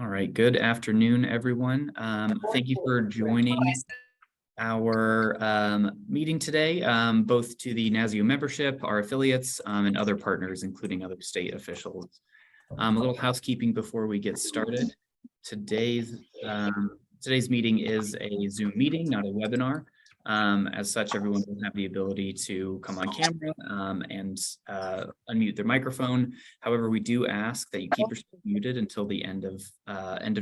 All right, good afternoon, everyone. Thank you for joining our meeting today, both to the NASEO membership, our affiliates, and other partners, including other state officials. A little housekeeping before we get started. Today's meeting is a Zoom meeting, not a webinar. As such, everyone will have the ability to come on camera and unmute their microphone. However, we do ask that you keep yourself muted until the end of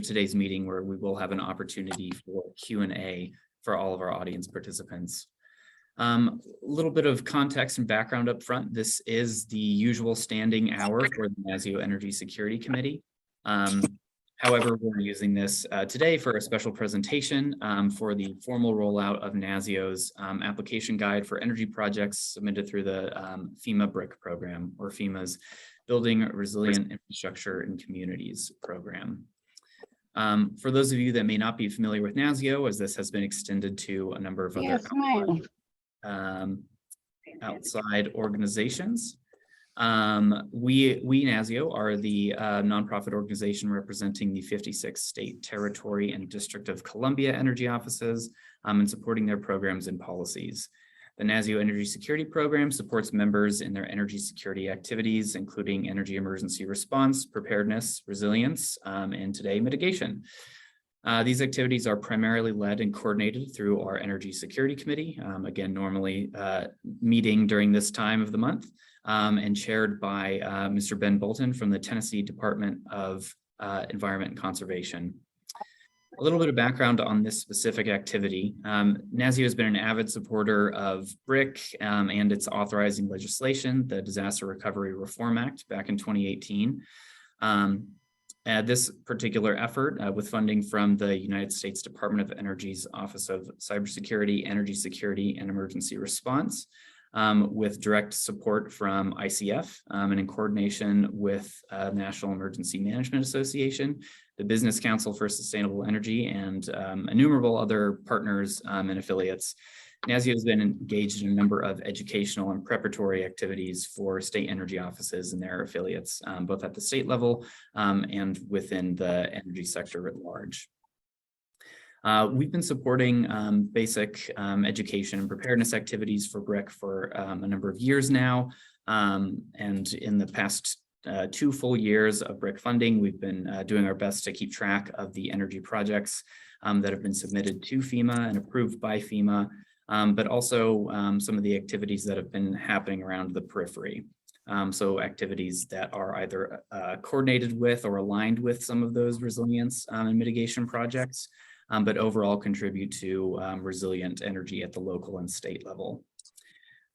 today's meeting, where we will have an opportunity for Q&A for all of our audience participants. A little bit of context and background up front. This is the usual standing hour for the NASEO Energy Security Committee. However, we're using this today for a special presentation for the formal rollout of NASEO's application guide for energy projects submitted through the FEMA BRIC program, or FEMA's Building Resilient Infrastructure in Communities program. For those of you that may not be familiar with NASEO, as this has been extended to a number of other outside organizations. We NASEO are the nonprofit organization representing the 56 state, territory, and District of Columbia energy offices and supporting their programs and policies. The NASEO Energy Security Program supports members in their energy security activities, including energy emergency response, preparedness, resilience, and today mitigation. These activities are primarily led and coordinated through our Energy Security Committee, again, normally meeting during this time of the month, and chaired by Mr. Ben Bolton from the Tennessee Department of Environment and Conservation. A little bit of background on this specific activity. NASEO has been an avid supporter of BRIC and its authorizing legislation, the Disaster Recovery Reform Act, back in 2018. This particular effort, with funding from the United States Department of Energy's Office of Cybersecurity, Energy Security, and Emergency Response, with direct support from ICF and in coordination with National Emergency Management Association, the Business Council for Sustainable Energy, and innumerable other partners and affiliates. NASEO has been engaged in a number of educational and preparatory activities for state energy offices and their affiliates, both at the state level and within the energy sector at large. We've been supporting basic education and preparedness activities for BRIC for a number of years now. And in the past 2 full years of BRIC funding, we've been doing our best to keep track of the energy projects that have been submitted to FEMA and approved by FEMA, but also some of the activities that have been happening around the periphery. So activities that are either coordinated with or aligned with some of those resilience and mitigation projects, but overall contribute to resilient energy at the local and state level.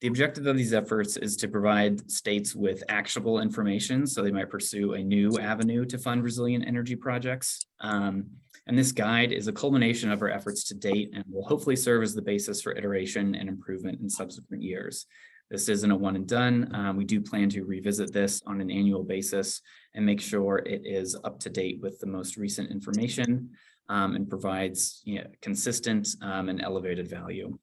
The objective of these efforts is to provide states with actionable information so they might pursue a new avenue to fund resilient energy projects. And this guide is a culmination of our efforts to date and will hopefully serve as the basis for iteration and improvement in subsequent years. This isn't a one and done. We do plan to revisit this on an annual basis and make sure it is up to date with the most recent information and provides consistent and elevated value.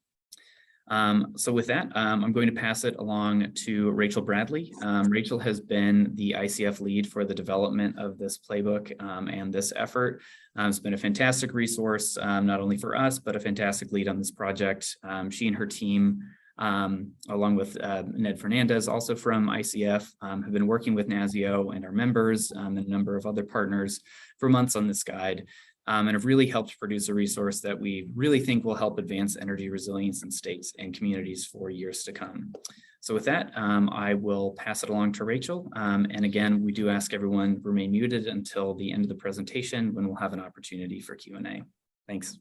So with that, I'm going to pass it along to Rachel Bradley. Rachel has been the ICF lead for the development of this playbook and this effort. It's been a fantastic resource, not only for us, but a fantastic lead on this project. She and her team, along with Ned Fernandez, also from ICF, have been working with NASEO and our members and a number of other partners for months on this guide. And have really helped produce a resource that we really think will help advance energy resilience in states and communities for years to come. So with that, I will pass it along to Rachel. And again, we do ask everyone remain muted until the end of the presentation when we'll have an opportunity for Q&A. Thanks.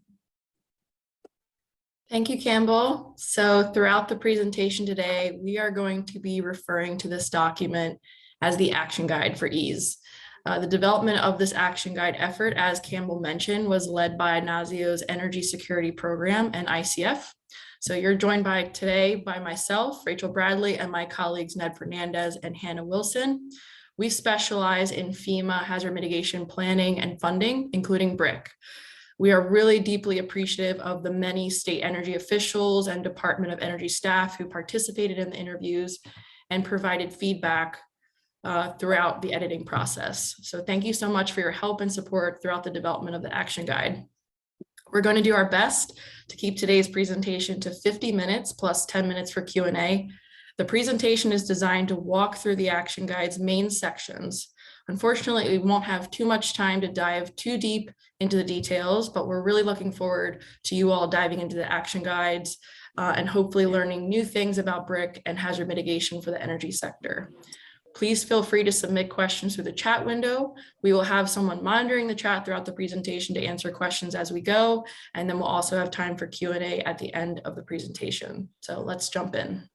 Thank you, Campbell. So throughout the presentation today, we are going to be referring to this document as the Action Guide for EASE. The development of this action guide effort, as Campbell mentioned, was led by NASEO's Energy Security Program and ICF. So you're joined today by myself, Rachel Bradley, and my colleagues Ned Fernandez and Hannah Wilson. We specialize in FEMA hazard mitigation planning and funding, including BRIC. We are really deeply appreciative of the many state energy officials and Department of Energy staff who participated in the interviews and provided feedback throughout the editing process. So thank you so much for your help and support throughout the development of the action guide. We're going to do our best to keep today's presentation to 50 minutes plus 10 minutes for Q&A. The presentation is designed to walk through the action guide's main sections. Unfortunately, we won't have too much time to dive too deep into the details, but we're really looking forward to you all diving into the action guides and hopefully learning new things about BRIC and hazard mitigation for the energy sector. Please feel free to submit questions through the chat window. We will have someone monitoring the chat throughout the presentation to answer questions as we go, and then we'll also have time for Q&A at the end of the presentation. So let's jump in.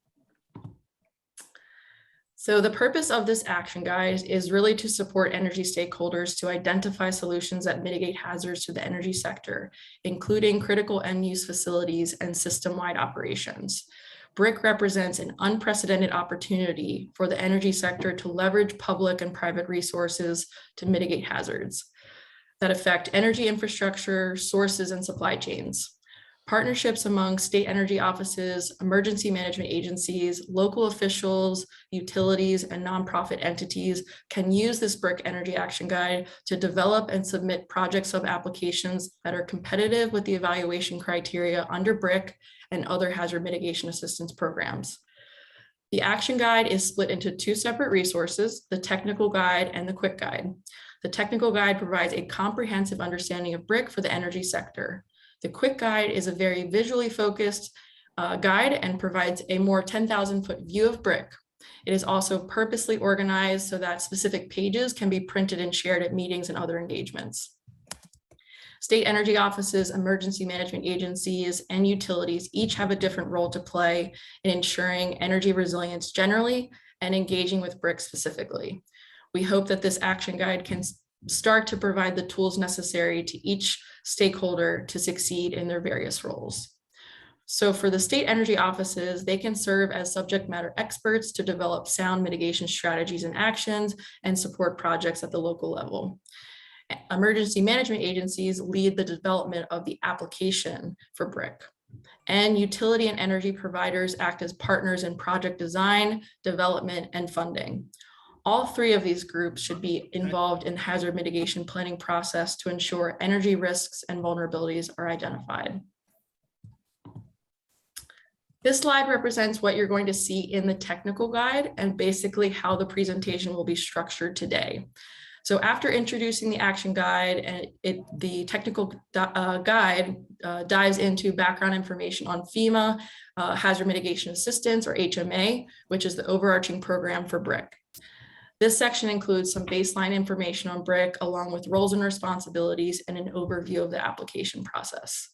So the purpose of this action guide is really to support energy stakeholders to identify solutions that mitigate hazards to the energy sector, including critical end-use facilities and system-wide operations. BRIC represents an unprecedented opportunity for the energy sector to leverage public and private resources to mitigate hazards that affect energy infrastructure, sources, and supply chains. Partnerships among state energy offices, emergency management agencies, local officials, utilities, and nonprofit entities can use this BRIC Energy Action Guide to develop and submit project sub-applications that are competitive with the evaluation criteria under BRIC and other hazard mitigation assistance programs. The action guide is split into two separate resources, the technical guide and the quick guide. The technical guide provides a comprehensive understanding of BRIC for the energy sector. The quick guide is a very visually focused guide and provides a more 10,000-foot view of BRIC. It is also purposely organized so that specific pages can be printed and shared at meetings and other engagements. State energy offices, emergency management agencies, and utilities each have a different role to play in ensuring energy resilience generally and engaging with BRIC specifically. We hope that this action guide can start to provide the tools necessary to each stakeholder to succeed in their various roles. So for the state energy offices, they can serve as subject matter experts to develop sound mitigation strategies and actions and support projects at the local level. Emergency management agencies lead the development of the application for BRIC. And utility and energy providers act as partners in project design, development, and funding. All three of these groups should be involved in hazard mitigation planning process to ensure energy risks and vulnerabilities are identified. This slide represents what you're going to see in the technical guide and basically how the presentation will be structured today. So after introducing the action guide, and the technical guide dives into background information on FEMA, hazard mitigation assistance, or HMA, which is the overarching program for BRIC. This section includes some baseline information on BRIC, along with roles and responsibilities and an overview of the application process.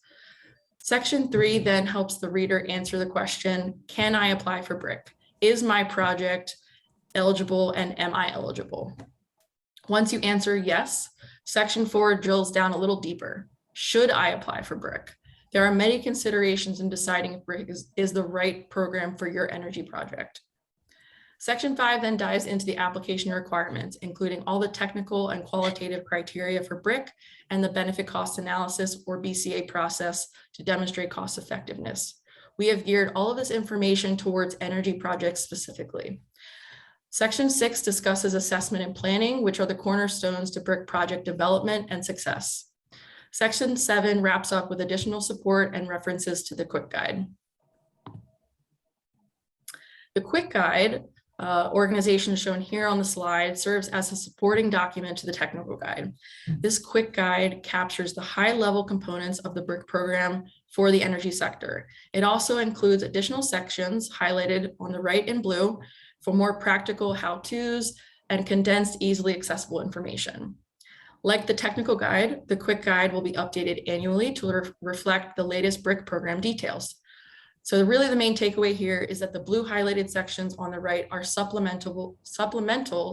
Section 3 then helps the reader answer the question, can I apply for BRIC? Is my project eligible and am I eligible? Once you answer yes, Section 4 drills down a little deeper. Should I apply for BRIC? There are many considerations in deciding if BRIC is the right program for your energy project. Section 5 then dives into the application requirements, including all the technical and qualitative criteria for BRIC and the benefit cost analysis or BCA process to demonstrate cost effectiveness. We have geared all of this information towards energy projects specifically. Section 6 discusses assessment and planning, which are the cornerstones to BRIC project development and success. Section 7 wraps up with additional support and references to the quick guide. The quick guide organization shown here on the slide serves as a supporting document to the technical guide. This quick guide captures the high-level components of the BRIC program for the energy sector. It also includes additional sections highlighted on the right in blue for more practical how-tos and condensed, easily accessible information. Like the technical guide, the quick guide will be updated annually to reflect the latest BRIC program details. So really the main takeaway here is that the blue highlighted sections on the right are supplemental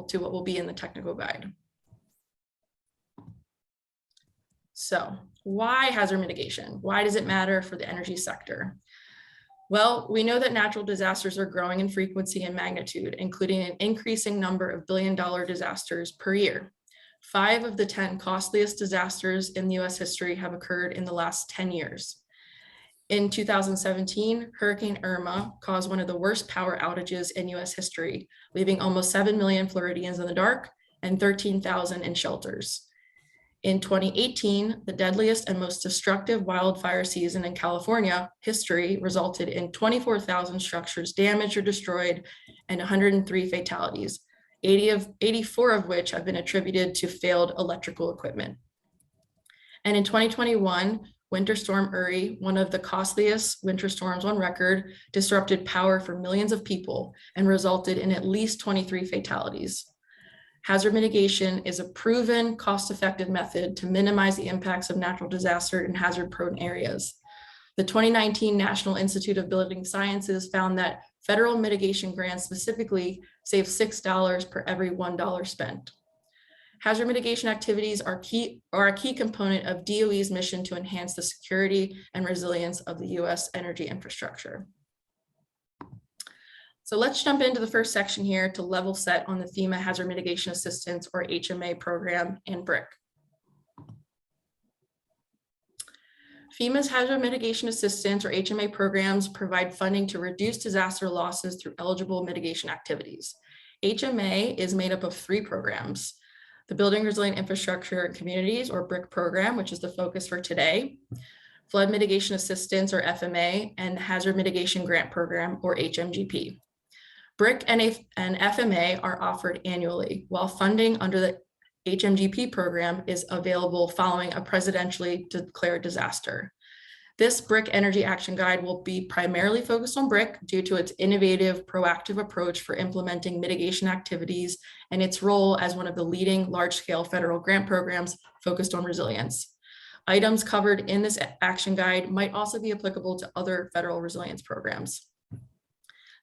to what will be in the technical guide. So why hazard mitigation? Why does it matter for the energy sector? Well, we know that natural disasters are growing in frequency and magnitude, including an increasing number of billion-dollar disasters per year. 5 of the 10 costliest disasters in US history have occurred in the last 10 years. In 2017, Hurricane Irma caused one of the worst power outages in US history, leaving almost 7 million Floridians in the dark and 13,000 in shelters. In 2018, the deadliest and most destructive wildfire season in California history resulted in 24,000 structures damaged or destroyed and 103 fatalities, 84 of which have been attributed to failed electrical equipment. And in 2021, Winter Storm Uri, one of the costliest winter storms on record, disrupted power for millions of people and resulted in at least 23 fatalities. Hazard mitigation is a proven, cost-effective method to minimize the impacts of natural disaster in hazard-prone areas. The 2019 National Institute of Building Sciences found that federal mitigation grants specifically save $6 per every $1 spent. Hazard mitigation activities are a key component of DOE's mission to enhance the security and resilience of the US energy infrastructure. So let's jump into the first section here to level set on the FEMA Hazard Mitigation Assistance, or HMA program, and BRIC. FEMA's Hazard Mitigation Assistance, or HMA programs, provide funding to reduce disaster losses through eligible mitigation activities. HMA is made up of 3 programs: the Building Resilient Infrastructure and Communities, or BRIC program, which is the focus for today, Flood Mitigation Assistance, or FMA, and Hazard Mitigation Grant Program, or HMGP. BRIC and FMA are offered annually, while funding under the HMGP program is available following a presidentially declared disaster. This BRIC Energy Action Guide will be primarily focused on BRIC due to its innovative, proactive approach for implementing mitigation activities and its role as one of the leading large-scale federal grant programs focused on resilience. Items covered in this action guide might also be applicable to other federal resilience programs.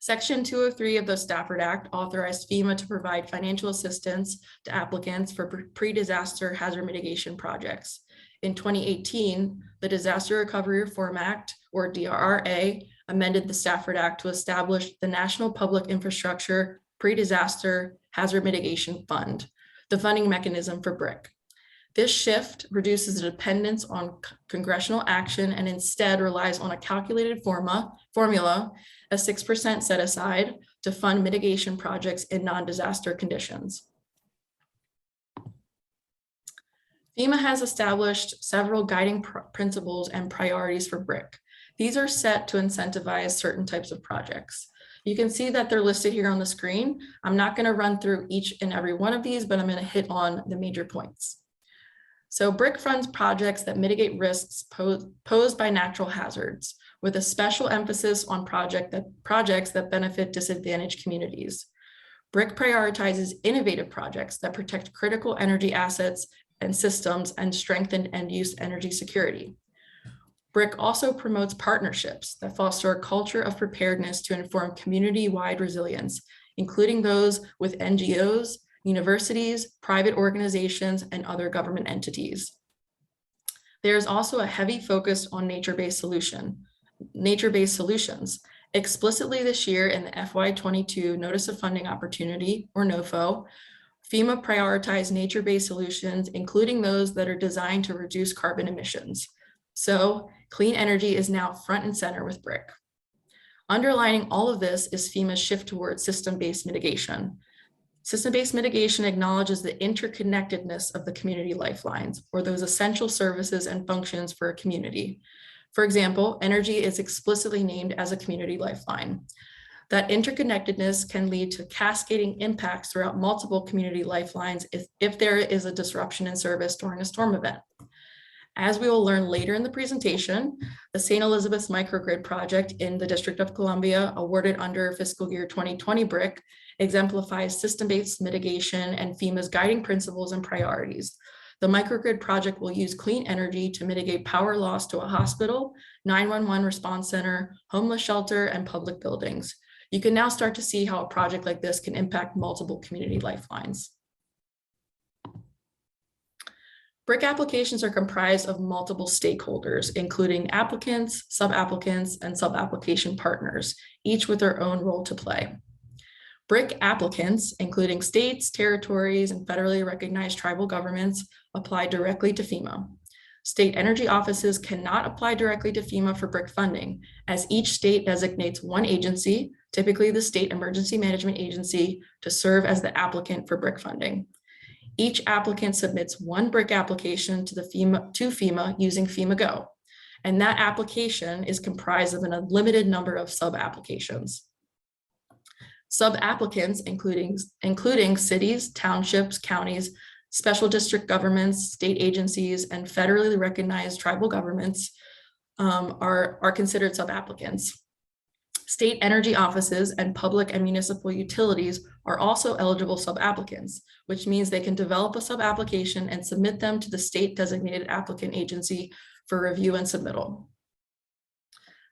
Section 203 of the Stafford Act authorized FEMA to provide financial assistance to applicants for pre-disaster hazard mitigation projects. In 2018, the Disaster Recovery Reform Act, or DRRA, amended the Stafford Act to establish the National Public Infrastructure Pre-Disaster Hazard Mitigation Fund, the funding mechanism for BRIC. This shift reduces the dependence on congressional action and instead relies on a calculated formula, a 6% set aside to fund mitigation projects in non-disaster conditions. FEMA has established several guiding principles and priorities for BRIC. These are set to incentivize certain types of projects. You can see that they're listed here on the screen. I'm not going to run through each and every one of these, but I'm going to hit on the major points. So BRIC funds projects that mitigate risks posed by natural hazards, with a special emphasis on projects that benefit disadvantaged communities. BRIC prioritizes innovative projects that protect critical energy assets and systems and strengthen end-use energy security. BRIC also promotes partnerships that foster a culture of preparedness to inform community-wide resilience, including those with NGOs, universities, private organizations, and other government entities. There is also a heavy focus on nature-based solutions. Explicitly this year in the FY22 Notice of Funding Opportunity, or NOFO, FEMA prioritized nature-based solutions, including those that are designed to reduce carbon emissions. So clean energy is now front and center with BRIC. Underlining all of this is FEMA's shift towards system-based mitigation. System-based mitigation acknowledges the interconnectedness of the community lifelines, or those essential services and functions for a community. For example, energy is explicitly named as a community lifeline. That interconnectedness can lead to cascading impacts throughout multiple community lifelines if there is a disruption in service during a storm event. As we will learn later in the presentation, the St. Elizabeth's Microgrid project in the District of Columbia, awarded under fiscal year 2020 BRIC, exemplifies system-based mitigation and FEMA's guiding principles and priorities. The microgrid project will use clean energy to mitigate power loss to a hospital, 911 response center, homeless shelter, and public buildings. You can now start to see how a project like this can impact multiple community lifelines. BRIC applications are comprised of multiple stakeholders, including applicants, sub-applicants, and sub-application partners, each with their own role to play. BRIC applicants, including states, territories, and federally recognized tribal governments, apply directly to FEMA. State energy offices cannot apply directly to FEMA for BRIC funding, as each state designates one agency, typically the State Emergency Management Agency, to serve as the applicant for BRIC funding. Each applicant submits one BRIC application to FEMA using FEMA Go, and that application is comprised of an unlimited number of sub-applications. Sub-applicants, including cities, townships, counties, special district governments, state agencies, and federally recognized tribal governments are considered sub-applicants. State energy offices and public and municipal utilities are also eligible sub-applicants, which means they can develop a sub-application and submit them to the state designated applicant agency for review and submittal.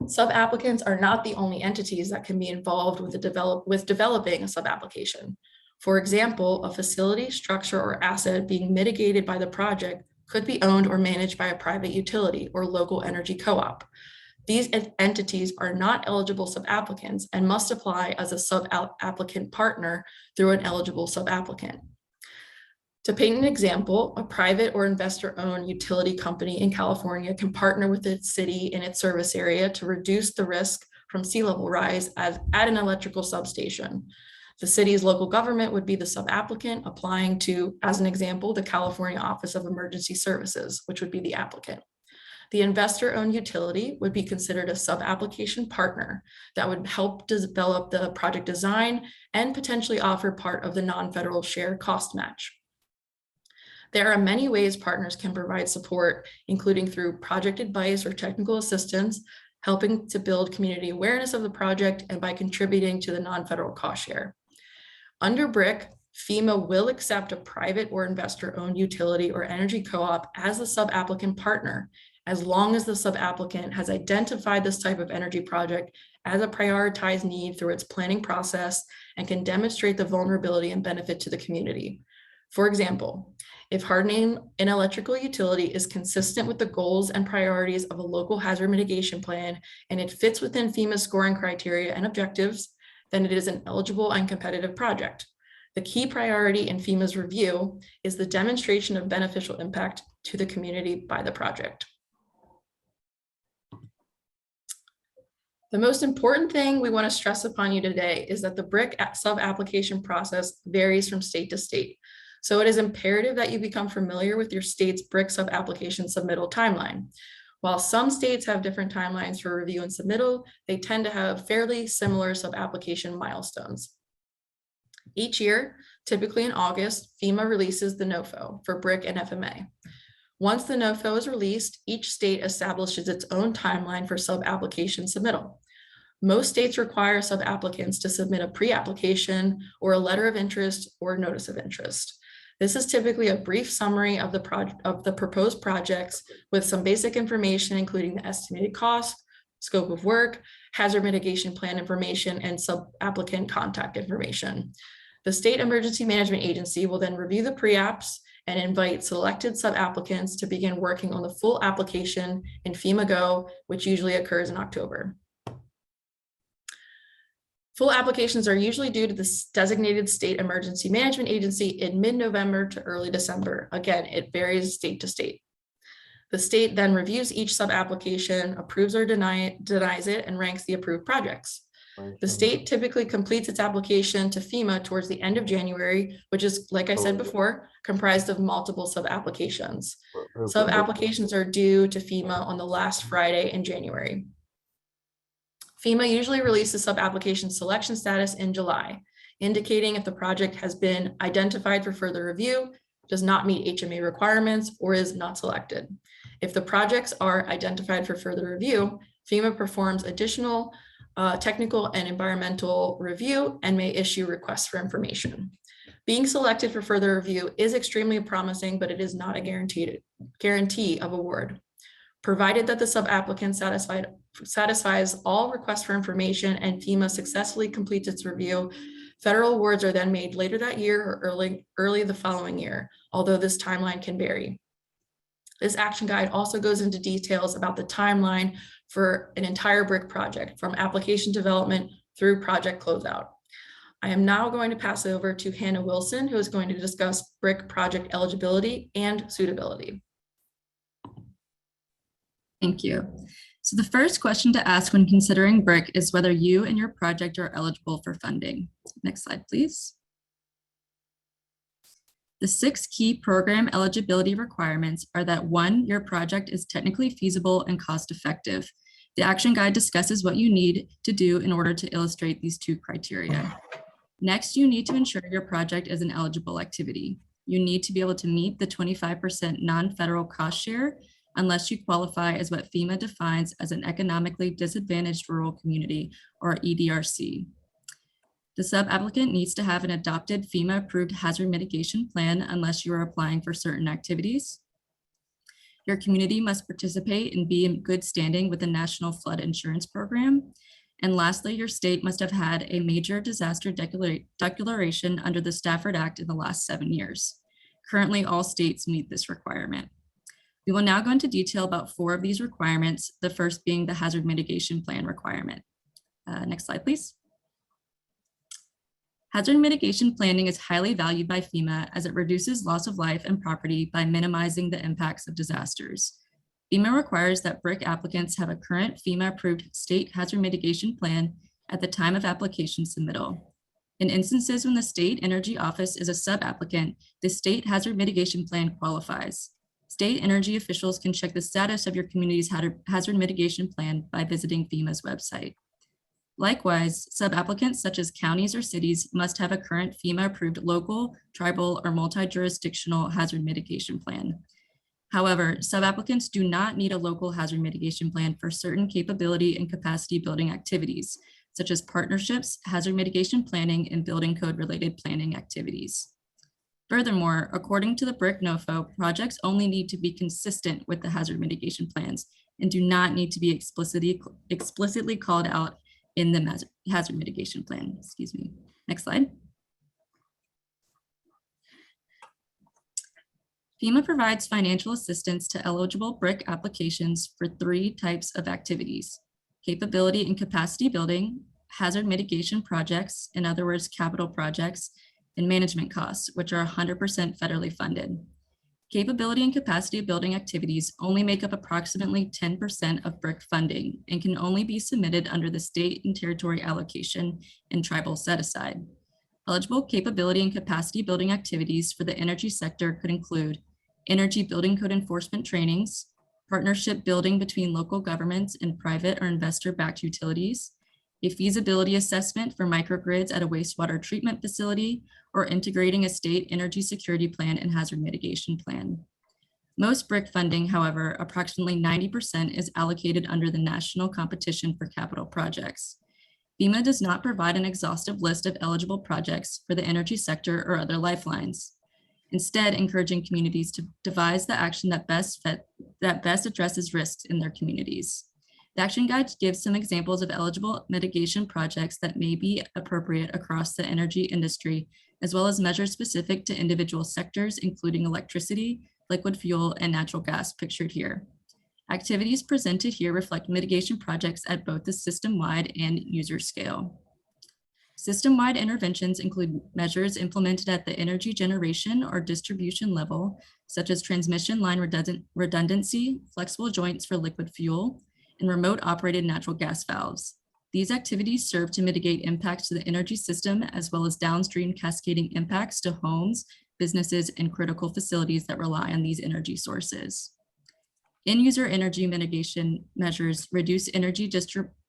Sub-applicants are not the only entities that can be involved with developing a sub-application. For example, a facility, structure, or asset being mitigated by the project could be owned or managed by a private utility or local energy co-op. These entities are not eligible sub-applicants and must apply as a sub-applicant partner through an eligible sub-applicant. To paint an example, a private or investor-owned utility company in California can partner with its city in its service area to reduce the risk from sea level rise at an electrical substation. The city's local government would be the sub-applicant, applying to, as an example, the California Office of Emergency Services, which would be the applicant. The investor-owned utility would be considered a sub-application partner that would help develop the project design and potentially offer part of the non-federal share cost match. There are many ways partners can provide support, including through project advice or technical assistance, helping to build community awareness of the project, and by contributing to the non-federal cost share. Under BRIC, FEMA will accept a private or investor-owned utility or energy co-op as a sub-applicant partner, as long as the sub-applicant has identified this type of energy project as a prioritized need through its planning process and can demonstrate the vulnerability and benefit to the community. For example, if hardening an electrical utility is consistent with the goals and priorities of a local hazard mitigation plan and it fits within FEMA's scoring criteria and objectives, then it is an eligible and competitive project. The key priority in FEMA's review is the demonstration of beneficial impact to the community by the project. The most important thing we want to stress upon you today is that the BRIC sub-application process varies from state to state. So it is imperative that you become familiar with your state's BRIC sub-application submittal timeline. While some states have different timelines for review and submittal, they tend to have fairly similar sub-application milestones. Each year, typically in August, FEMA releases the NOFO for BRIC and FMA. Once the NOFO is released, each state establishes its own timeline for sub-application submittal. Most states require sub-applicants to submit a pre-application or a letter of interest or notice of interest. This is typically a brief summary of the proposed projects with some basic information, including the estimated cost, scope of work, hazard mitigation plan information, and sub-applicant contact information. The State Emergency Management Agency will then review the pre-apps and invite selected sub-applicants to begin working on the full application in FEMA Go, which usually occurs in October. Full applications are usually due to the designated State Emergency Management Agency in mid-November to early December. Again, it varies state to state. The state then reviews each sub-application, approves or denies it, and ranks the approved projects. The state typically completes its application to FEMA towards the end of January, which is, like I said before, comprised of multiple sub-applications. Sub-applications are due to FEMA on the last Friday in January. FEMA usually releases sub-application selection status in July, indicating if the project has been identified for further review, does not meet HMA requirements, or is not selected. If the projects are identified for further review, FEMA performs additional technical and environmental review and may issue requests for information. Being selected for further review is extremely promising, but it is not a guarantee of award. Provided that the sub-applicant satisfies all requests for information and FEMA successfully completes its review, federal awards are then made later that year or early the following year, although this timeline can vary. This action guide also goes into details about the timeline for an entire BRIC project, from application development through project closeout. I am now going to pass it over to Hannah Wilson, who is going to discuss BRIC project eligibility and suitability. Thank you. So the first question to ask when considering BRIC is whether you and your project are eligible for funding. Next slide, please. The 6 key program eligibility requirements are that 1, your project is technically feasible and cost effective. The action guide discusses what you need to do in order to illustrate these 2 criteria. Next, you need to ensure your project is an eligible activity. You need to be able to meet the 25% non-federal cost share unless you qualify as what FEMA defines as an economically disadvantaged rural community, or EDRC. The sub-applicant needs to have an adopted FEMA-approved hazard mitigation plan unless you are applying for certain activities. Your community must participate and be in good standing with the National Flood Insurance Program. And lastly, your state must have had a major disaster declaration under the Stafford Act in the last 7 years. Currently, all states meet this requirement. We will now go into detail about 4 of these requirements, the first being the hazard mitigation plan requirement. Next slide, please. Hazard mitigation planning is highly valued by FEMA as it reduces loss of life and property by minimizing the impacts of disasters. FEMA requires that BRIC applicants have a current FEMA-approved state hazard mitigation plan at the time of application submittal. In instances when the state energy office is a sub-applicant, the state hazard mitigation plan qualifies. State energy officials can check the status of your community's hazard mitigation plan by visiting FEMA's website. Likewise, sub-applicants such as counties or cities must have a current FEMA-approved local, tribal, or multi-jurisdictional hazard mitigation plan. However, sub-applicants do not need a local hazard mitigation plan for certain capability and capacity building activities, such as partnerships, hazard mitigation planning, and building code-related planning activities. Furthermore, according to the BRIC NOFO, projects only need to be consistent with the hazard mitigation plans and do not need to be explicitly called out in the hazard mitigation plan. Excuse me. Next slide. FEMA provides financial assistance to eligible BRIC applications for 3 types of activities: capability and capacity building, hazard mitigation projects, in other words, capital projects, and management costs, which are 100% federally funded. Capability and capacity building activities only make up approximately 10% of BRIC funding and can only be submitted under the state and territory allocation and tribal set-aside. Eligible capability and capacity building activities for the energy sector could include energy building code enforcement trainings, partnership building between local governments and private or investor-backed utilities, a feasibility assessment for microgrids at a wastewater treatment facility, or integrating a state energy security plan and hazard mitigation plan. Most BRIC funding, however, approximately 90% is allocated under the National Competition for Capital Projects. FEMA does not provide an exhaustive list of eligible projects for the energy sector or other lifelines, instead encouraging communities to devise the action that best addresses risks in their communities. The action guide gives some examples of eligible mitigation projects that may be appropriate across the energy industry, as well as measures specific to individual sectors, including electricity, liquid fuel, and natural gas pictured here. Activities presented here reflect mitigation projects at both the system-wide and user scale. System-wide interventions include measures implemented at the energy generation or distribution level, such as transmission line redundancy, flexible joints for liquid fuel, and remote operated natural gas valves. These activities serve to mitigate impacts to the energy system, as well as downstream cascading impacts to homes, businesses, and critical facilities that rely on these energy sources. In-user energy mitigation measures reduce energy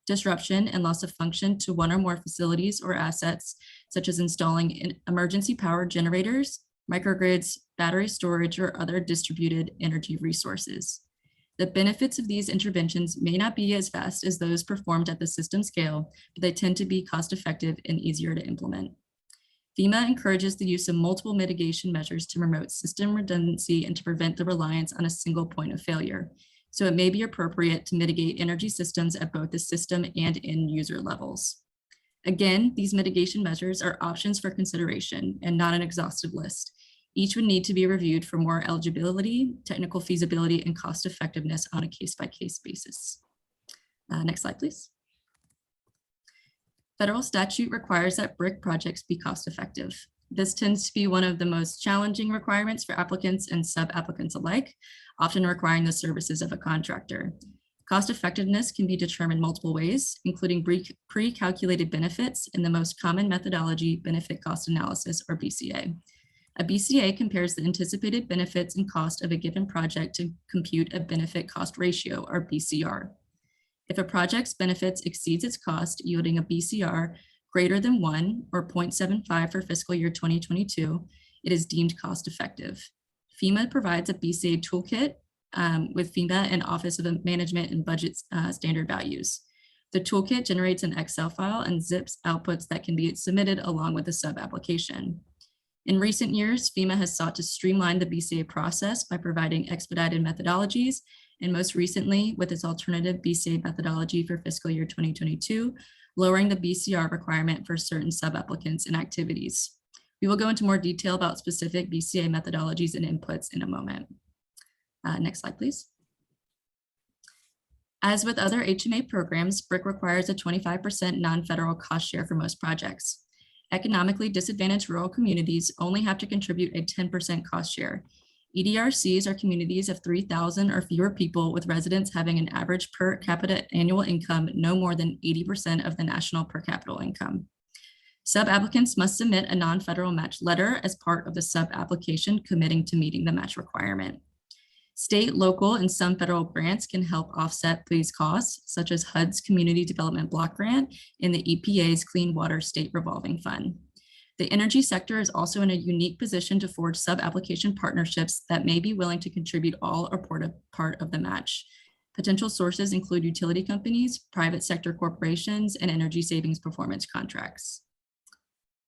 disruption and loss of function to one or more facilities or assets, such as installing emergency power generators, microgrids, battery storage, or other distributed energy resources. The benefits of these interventions may not be as fast as those performed at the system scale, but they tend to be cost-effective and easier to implement. FEMA encourages the use of multiple mitigation measures to promote system redundancy and to prevent the reliance on a single point of failure. So it may be appropriate to mitigate energy systems at both the system and end user levels. Again, these mitigation measures are options for consideration and not an exhaustive list. Each would need to be reviewed for more eligibility, technical feasibility, and cost effectiveness on a case-by-case basis. Next slide, please. Federal statute requires that BRIC projects be cost effective. This tends to be one of the most challenging requirements for applicants and sub-applicants alike, often requiring the services of a contractor. Cost effectiveness can be determined multiple ways, including pre-calculated benefits in the most common methodology, benefit cost analysis, or BCA. A BCA compares the anticipated benefits and cost of a given project to compute a benefit cost ratio, or BCR. If a project's benefits exceeds its cost, yielding a BCR greater than 1 or 0.75 for fiscal year 2022, it is deemed cost effective. FEMA provides a BCA toolkit with FEMA and Office of Management and Budget standard values. The toolkit generates an Excel file and zips outputs that can be submitted along with the sub-application. In recent years, FEMA has sought to streamline the BCA process by providing expedited methodologies, and most recently with its alternative BCA methodology for fiscal year 2022, lowering the BCR requirement for certain sub-applicants and activities. We will go into more detail about specific BCA methodologies and inputs in a moment. Next slide, please. As with other HMA programs, BRIC requires a 25% non-federal cost share for most projects. Economically disadvantaged rural communities only have to contribute a 10% cost share. EDRCs are communities of 3,000 or fewer people with residents having an average per capita annual income no more than 80% of the national per capita income. Sub-applicants must submit a non-federal match letter as part of the sub-application committing to meeting the match requirement. State, local, and some federal grants can help offset these costs, such as HUD's Community Development Block Grant and the EPA's Clean Water State Revolving Fund. The energy sector is also in a unique position to forge sub-application partnerships that may be willing to contribute all or part of the match. Potential sources include utility companies, private sector corporations, and energy savings performance contracts.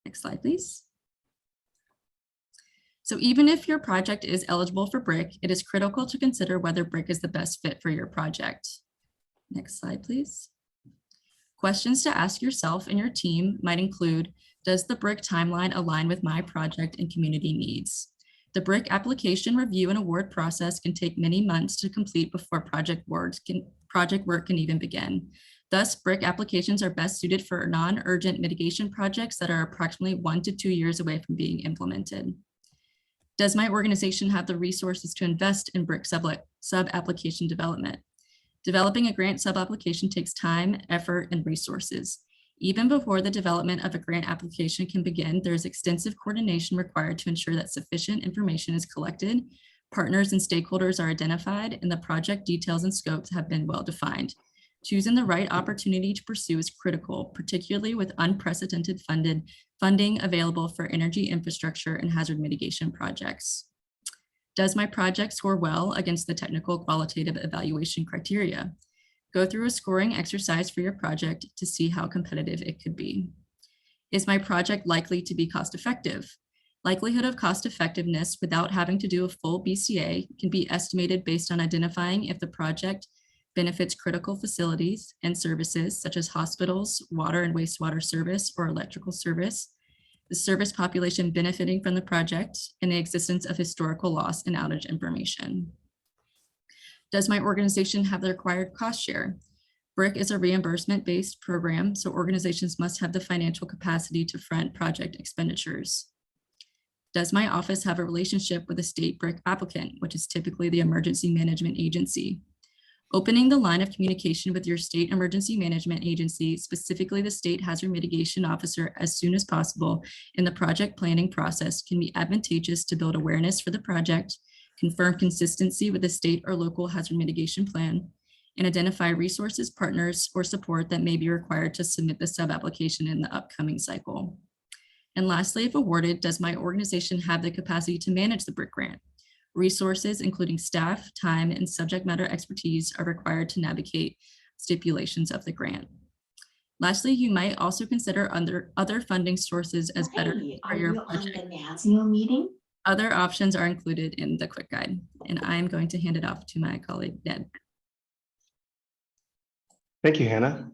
Next slide, please. So even if your project is eligible for BRIC, it is critical to consider whether BRIC is the best fit for your project. Next slide, please. Questions to ask yourself and your team might include, does the BRIC timeline align with my project and community needs? The BRIC application review and award process can take many months to complete before project work can even begin. Thus, BRIC applications are best suited for non-urgent mitigation projects that are approximately 1 to 2 years away from being implemented. Does my organization have the resources to invest in BRIC sub-application development? Developing a grant sub-application takes time, effort, and resources. Even before the development of a grant application can begin, there is extensive coordination required to ensure that sufficient information is collected, partners and stakeholders are identified, and the project details and scopes have been well defined. Choosing the right opportunity to pursue is critical, particularly with unprecedented funding available for energy infrastructure and hazard mitigation projects. Does my project score well against the technical qualitative evaluation criteria? Go through a scoring exercise for your project to see how competitive it could be. Is my project likely to be cost effective? Likelihood of cost effectiveness without having to do a full BCA can be estimated based on identifying if the project benefits critical facilities and services such as hospitals, water and wastewater service, or electrical service, the service population benefiting from the project, and the existence of historical loss and outage information. Does my organization have the required cost share? BRIC is a reimbursement-based program, so organizations must have the financial capacity to front project expenditures. Does my office have a relationship with a state BRIC applicant, which is typically the emergency management agency? Opening the line of communication with your state emergency management agency, specifically the state hazard mitigation officer, as soon as possible in the project planning process can be advantageous to build awareness for the project, confirm consistency with the state or local hazard mitigation plan, and identify resources, partners, or support that may be required to submit the sub-application in the upcoming cycle. And lastly, if awarded, does my organization have the capacity to manage the BRIC grant? Resources, including staff, time, and subject matter expertise, are required to navigate stipulations of the grant. Lastly, you might also consider other funding sources as better for your project. On the NASEO meeting? Other options are included in the quick guide, and I'm going to hand it off to my colleague, Ned. Thank you, Hannah.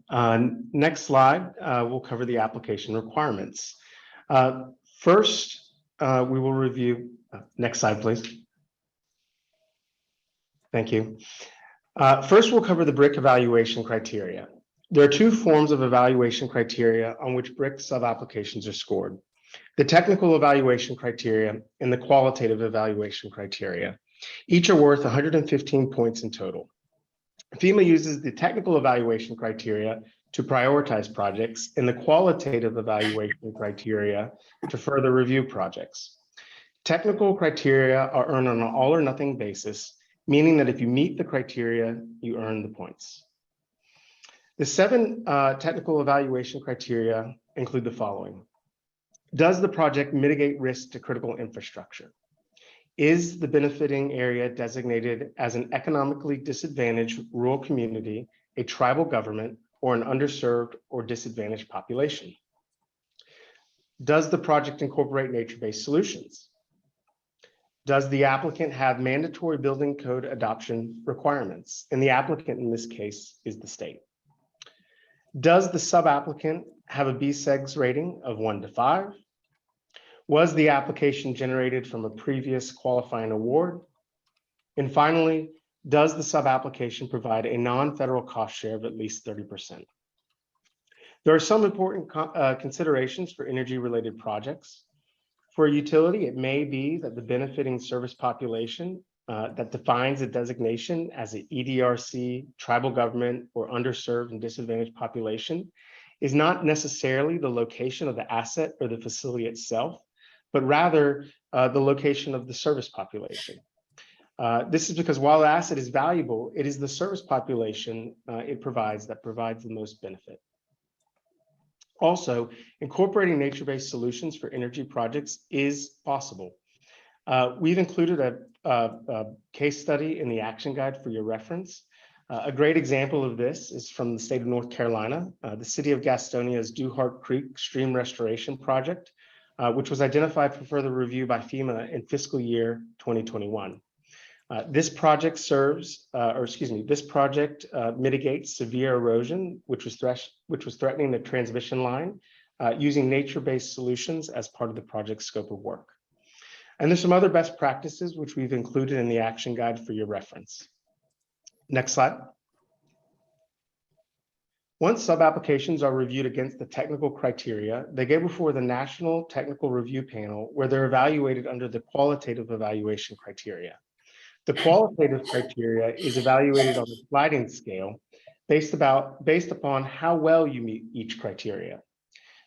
Next slide, we'll cover the application requirements. First, we will review, next slide, please. Thank you. First, we'll cover the BRIC evaluation criteria. There are two forms of evaluation criteria on which BRIC sub-applications are scored: the technical evaluation criteria and the qualitative evaluation criteria. Each are worth 115 points in total. FEMA uses the technical evaluation criteria to prioritize projects and the qualitative evaluation criteria to further review projects. Technical criteria are earned on an all or nothing basis, meaning that if you meet the criteria, you earn the points. The 7 technical evaluation criteria include the following. Does the project mitigate risk to critical infrastructure? Is the benefiting area designated as an economically disadvantaged rural community, a tribal government, or an underserved or disadvantaged population? Does the project incorporate nature-based solutions? Does the applicant have mandatory building code adoption requirements? And the applicant in this case is the state. Does the sub-applicant have a BSEGS rating of 1 to 5? Was the application generated from a previous qualifying award? And finally, does the sub-application provide a non-federal cost share of at least 30%? There are some important considerations for energy-related projects. For a utility, it may be that the benefiting service population that defines a designation as an EDRC, tribal government, or underserved and disadvantaged population is not necessarily the location of the asset or the facility itself, but rather the location of the service population. This is because while the asset is valuable, it is the service population it provides that provides the most benefit. Also, incorporating nature-based solutions for energy projects is possible. We've included a case study in the action guide for your reference. A great example of this is from the state of North Carolina, the city of Gastonia's Duhart Creek Stream Restoration Project, which was identified for further review by FEMA in fiscal year 2021. This project mitigates severe erosion, which was threatening the transmission line, using nature-based solutions as part of the project scope of work. And there's some other best practices which we've included in the action guide for your reference. Next slide. Once sub-applications are reviewed against the technical criteria, they go before the National Technical Review Panel, where they're evaluated under the qualitative evaluation criteria. The qualitative criteria is evaluated on a sliding scale based upon how well you meet each criteria.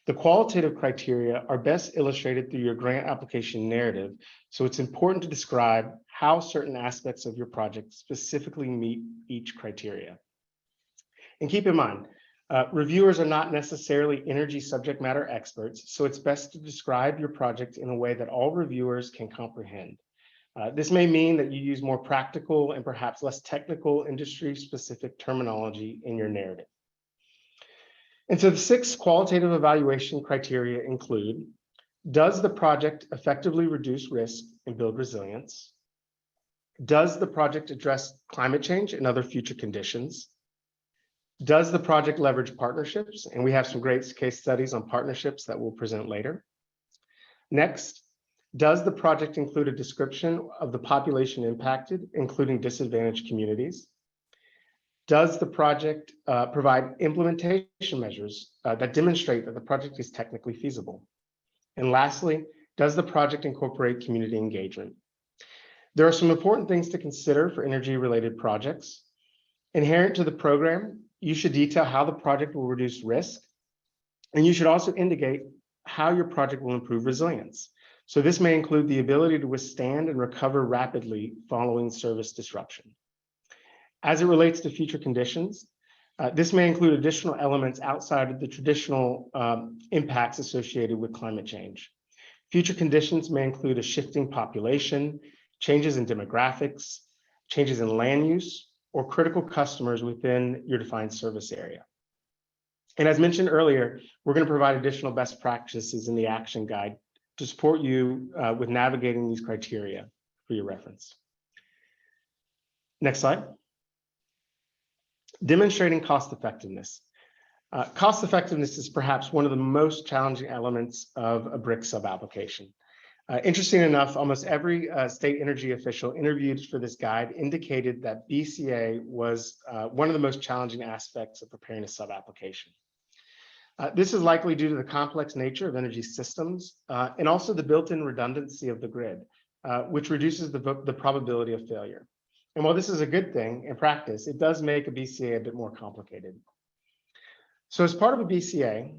The qualitative criteria are best illustrated through your grant application narrative, so it's important to describe how certain aspects of your project specifically meet each criteria. And keep in mind, reviewers are not necessarily energy subject matter experts, so it's best to describe your project in a way that all reviewers can comprehend. This may mean that you use more practical and perhaps less technical industry-specific terminology in your narrative. And so the 6 qualitative evaluation criteria include: does the project effectively reduce risk and build resilience? Does the project address climate change and other future conditions? Does the project leverage partnerships? And we have some great case studies on partnerships that we'll present later. Next, does the project include a description of the population impacted, including disadvantaged communities? Does the project provide implementation measures that demonstrate that the project is technically feasible? And lastly, does the project incorporate community engagement? There are some important things to consider for energy-related projects. Inherent to the program, you should detail how the project will reduce risk, and you should also indicate how your project will improve resilience. So this may include the ability to withstand and recover rapidly following service disruption. As it relates to future conditions, this may include additional elements outside of the traditional impacts associated with climate change. Future conditions may include a shifting population, changes in demographics, changes in land use, or critical customers within your defined service area. And as mentioned earlier, we're going to provide additional best practices in the action guide to support you with navigating these criteria for your reference. Next slide. Demonstrating cost effectiveness. Cost effectiveness is perhaps one of the most challenging elements of a BRIC sub-application. Interesting enough, almost every state energy official interviewed for this guide indicated that BCA was one of the most challenging aspects of preparing a sub-application. This is likely due to the complex nature of energy systems and also the built-in redundancy of the grid, which reduces the probability of failure. And while this is a good thing in practice, it does make a BCA a bit more complicated. So as part of a BCA,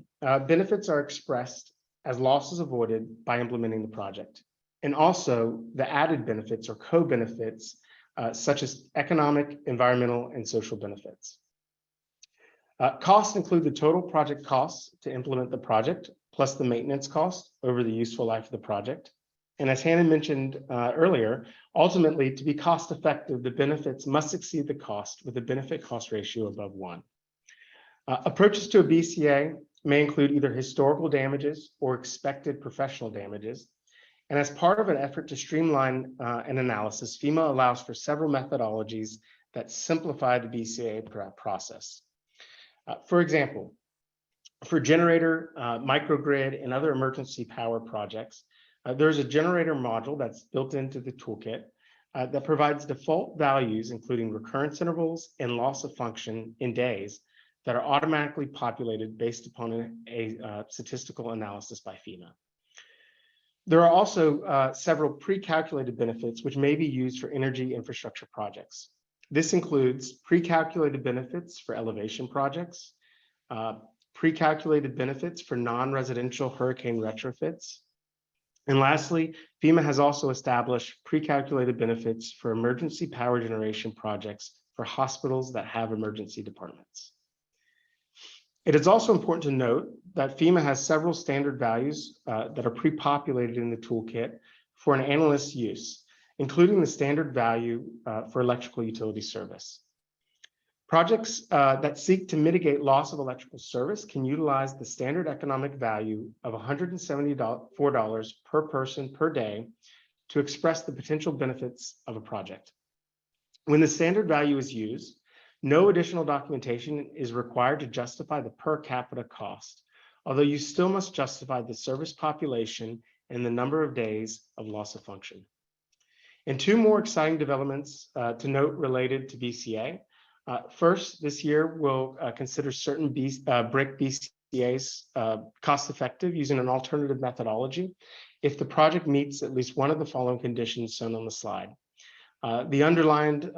benefits are expressed as losses avoided by implementing the project. And also the added benefits or co-benefits, such as economic, environmental, and social benefits. Costs include the total project costs to implement the project, plus the maintenance cost over the useful life of the project. And as Hannah mentioned earlier, ultimately, to be cost effective, the benefits must exceed the cost with a benefit cost ratio above 1. Approaches to a BCA may include either historical damages or expected professional damages. And as part of an effort to streamline an analysis, FEMA allows for several methodologies that simplify the BCA process. For example, for generator, microgrid, and other emergency power projects, there's a generator module that's built into the toolkit that provides default values, including recurrence intervals and loss of function in days that are automatically populated based upon a statistical analysis by FEMA. There are also several pre-calculated benefits which may be used for energy infrastructure projects. This includes pre-calculated benefits for elevation projects, pre-calculated benefits for non-residential hurricane retrofits. And lastly, FEMA has also established pre-calculated benefits for emergency power generation projects for hospitals that have emergency departments. It is also important to note that FEMA has several standard values that are pre-populated in the toolkit for an analyst's use, including the standard value for electrical utility service. Projects that seek to mitigate loss of electrical service can utilize the standard economic value of $174 per person per day to express the potential benefits of a project. When the standard value is used, no additional documentation is required to justify the per capita cost, although you still must justify the service population and the number of days of loss of function. And two more exciting developments to note related to BCA. First, this year we'll consider certain BRIC BCAs cost-effective using an alternative methodology if the project meets at least one of the following conditions shown on the slide. The underlined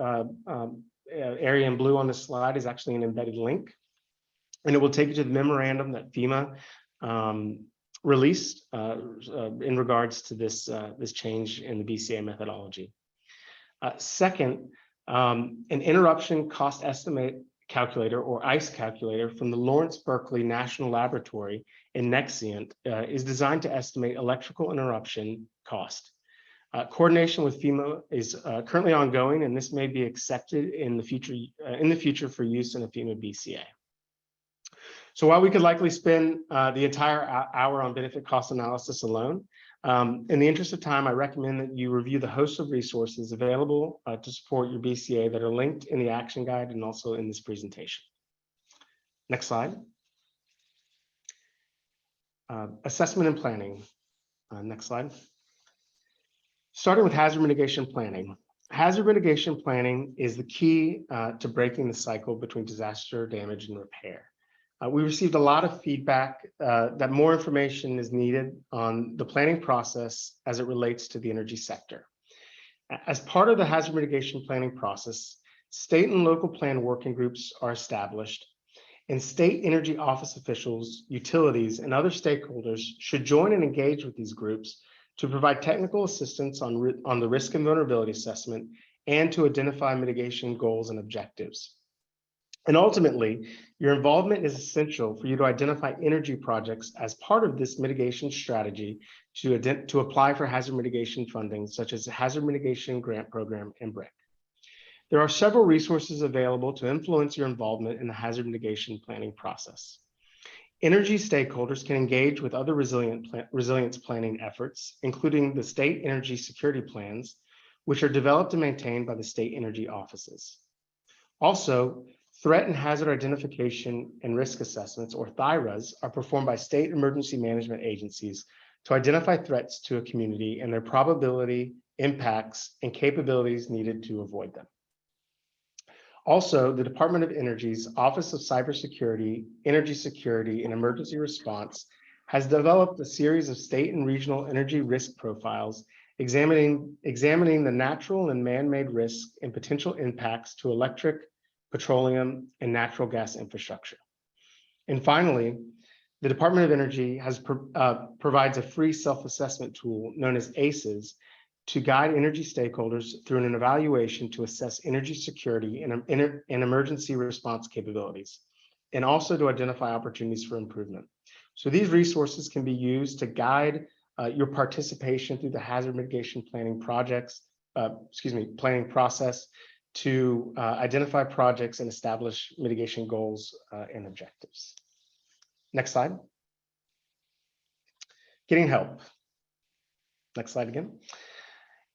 area in blue on the slide is actually an embedded link, and it will take you to the memorandum that FEMA released in regards to this change in the BCA methodology. Second, an interruption cost estimate calculator or ICE calculator from the Lawrence Berkeley National Laboratory in Nexient is designed to estimate electrical interruption cost. Coordination with FEMA is currently ongoing, and this may be accepted in the future for use in a FEMA BCA. So while we could likely spend the entire hour on benefit cost analysis alone, in the interest of time, I recommend that you review the host of resources available to support your BCA that are linked in the action guide and also in this presentation. Next slide. Assessment and planning. Next slide. Starting with hazard mitigation planning. Hazard mitigation planning is the key to breaking the cycle between disaster, damage, and repair. We received a lot of feedback that more information is needed on the planning process as it relates to the energy sector. As part of the hazard mitigation planning process, state and local plan working groups are established, and state energy office officials, utilities, and other stakeholders should join and engage with these groups to provide technical assistance on the risk and vulnerability assessment and to identify mitigation goals and objectives. And ultimately, your involvement is essential for you to identify energy projects as part of this mitigation strategy to apply for hazard mitigation funding, such as the Hazard Mitigation Grant Program and BRIC. There are several resources available to influence your involvement in the hazard mitigation planning process. Energy stakeholders can engage with other resilience planning efforts, including the state energy security plans, which are developed and maintained by the state energy offices. Also, threat and hazard identification and risk assessments, or THIRAs, are performed by state emergency management agencies to identify threats to a community and their probability, impacts, and capabilities needed to avoid them. Also, the Department of Energy's Office of Cybersecurity, Energy Security, and Emergency Response has developed a series of state and regional energy risk profiles examining the natural and man-made risks and potential impacts to electric, petroleum, and natural gas infrastructure. And finally, the Department of Energy provides a free self-assessment tool known as ACES to guide energy stakeholders through an evaluation to assess energy security and emergency response capabilities, and also to identify opportunities for improvement. So these resources can be used to guide your participation through the hazard mitigation planning process to identify projects and establish mitigation goals and objectives. Next slide. Getting help. Next slide again.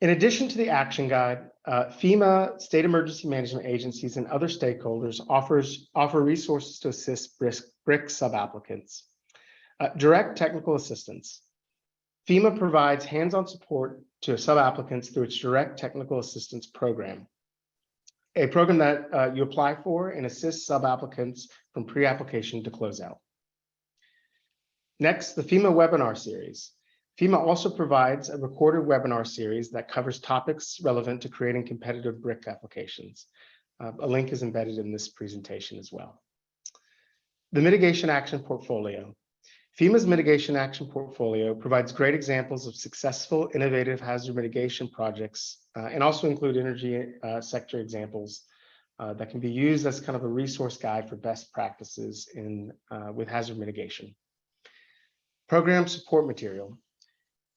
In addition to the action guide, FEMA, state emergency management agencies, and other stakeholders offer resources to assist BRIC sub-applicants. Direct technical assistance. FEMA provides hands-on support to sub-applicants through its direct technical assistance program, a program that you apply for and assists sub-applicants from pre-application to closeout. Next, the FEMA webinar series. FEMA also provides a recorded webinar series that covers topics relevant to creating competitive BRIC applications. A link is embedded in this presentation as well. The Mitigation Action Portfolio. FEMA's Mitigation Action Portfolio provides great examples of successful, innovative hazard mitigation projects and also include energy sector examples that can be used as kind of a resource guide for best practices with hazard mitigation. Program support material.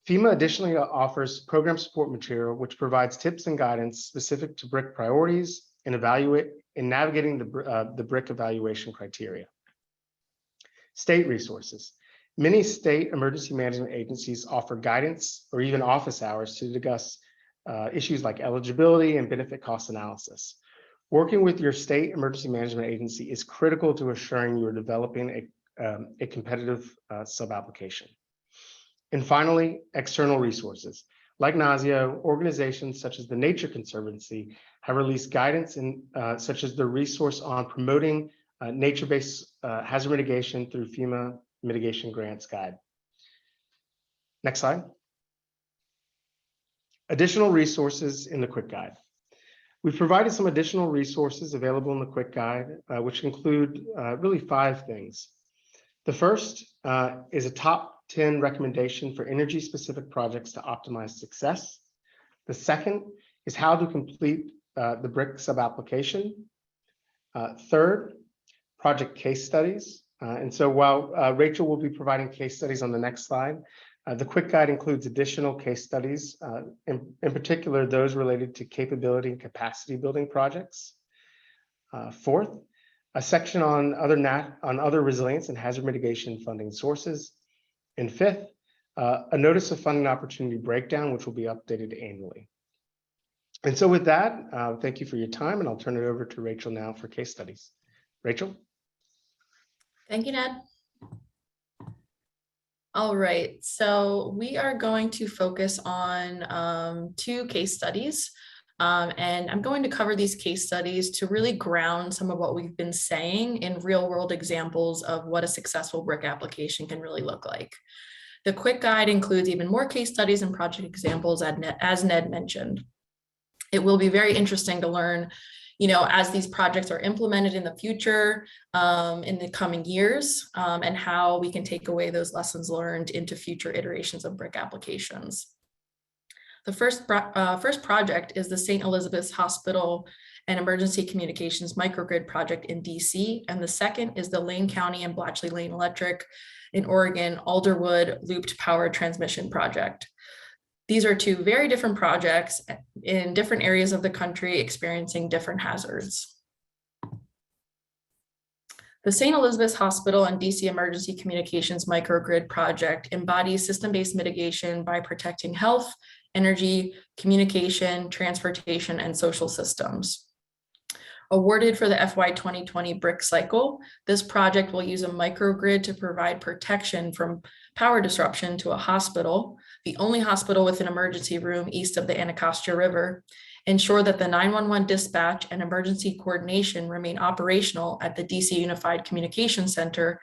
FEMA additionally offers program support material, which provides tips and guidance specific to BRIC priorities and navigating the BRIC evaluation criteria. State resources. Many state emergency management agencies offer guidance or even office hours to discuss issues like eligibility and benefit cost analysis. Working with your state emergency management agency is critical to assuring you are developing a competitive sub-application. And finally, external resources. Like NASEO, organizations such as the Nature Conservancy have released guidance such as the resource on promoting nature-based hazard mitigation through FEMA Mitigation Grants Guide. Next slide. Additional resources in the quick guide. We've provided some additional resources available in the quick guide, which include really 5 things. The first is a top 10 recommendation for energy-specific projects to optimize success. The second is how to complete the BRIC sub-application. Third, project case studies. And so while Rachel will be providing case studies on the next slide, the quick guide includes additional case studies, in particular, those related to capability and capacity building projects. Fourth, a section on other resilience and hazard mitigation funding sources. And fifth, a notice of funding opportunity breakdown, which will be updated annually. And so with that, thank you for your time, and I'll turn it over to Rachel now for case studies. Rachel? Thank you, Ned. All right, so we are going to focus on 2 case studies. And I'm going to cover these case studies to really ground some of what we've been saying in real world examples of what a successful BRIC application can really look like. The quick guide includes even more case studies and project examples as Ned mentioned. It will be very interesting to learn, as these projects are implemented in the future, in the coming years, and how we can take away those lessons learned into future iterations of BRIC applications. The first project is the St. Elizabeth's Hospital and Emergency Communications Microgrid project in DC, and the second is the Lane County and Blatchley Lane Electric in Oregon Alderwood Looped Power Transmission project. These are 2 very different projects in different areas of the country experiencing different hazards. The St. Elizabeth's Hospital and DC Emergency Communications Microgrid project embodies system-based mitigation by protecting health, energy, communication, transportation, and social systems. Awarded for the FY 2020 BRIC cycle, this project will use a microgrid to provide protection from power disruption to a hospital, the only hospital with an emergency room east of the Anacostia River, ensure that the 911 dispatch and emergency coordination remain operational at the DC Unified Communications Center,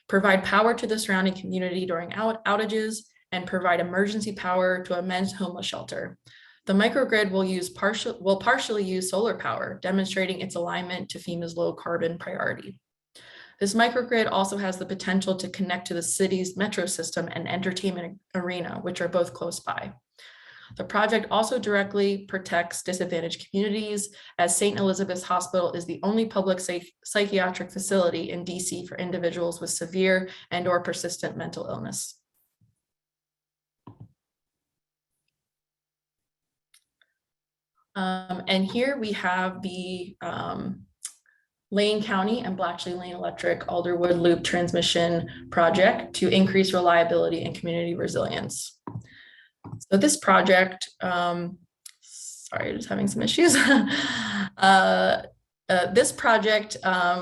provide power to the surrounding community during outages, and provide emergency power to a men's homeless shelter. The microgrid will partially use solar power, demonstrating its alignment to FEMA's low carbon priority. This microgrid also has the potential to connect to the city's metro system and entertainment arena, which are both close by. The project also directly protects disadvantaged communities, as St. Elizabeth's Hospital is the only public psychiatric facility in DC for individuals with severe and/or persistent mental illness. And here we have the Lane County and Bletchley Lane Electric Alderwood Loop Transmission Project to increase reliability and community resilience. So this project, sorry, just having some issues. This project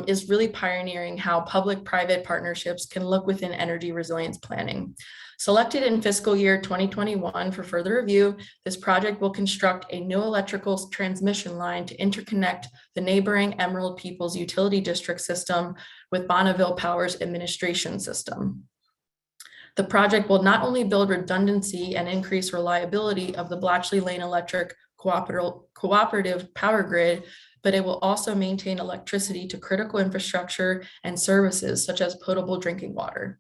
is really pioneering how public-private partnerships can look within energy resilience planning. Selected in fiscal year 2021 for further review, this project will construct a new electrical transmission line to interconnect the neighboring Emerald Peoples Utility District system with Bonneville Power's administration system. The project will not only build redundancy and increase reliability of the Bletchley Lane Electric cooperative power grid, but it will also maintain electricity to critical infrastructure and services such as potable drinking water.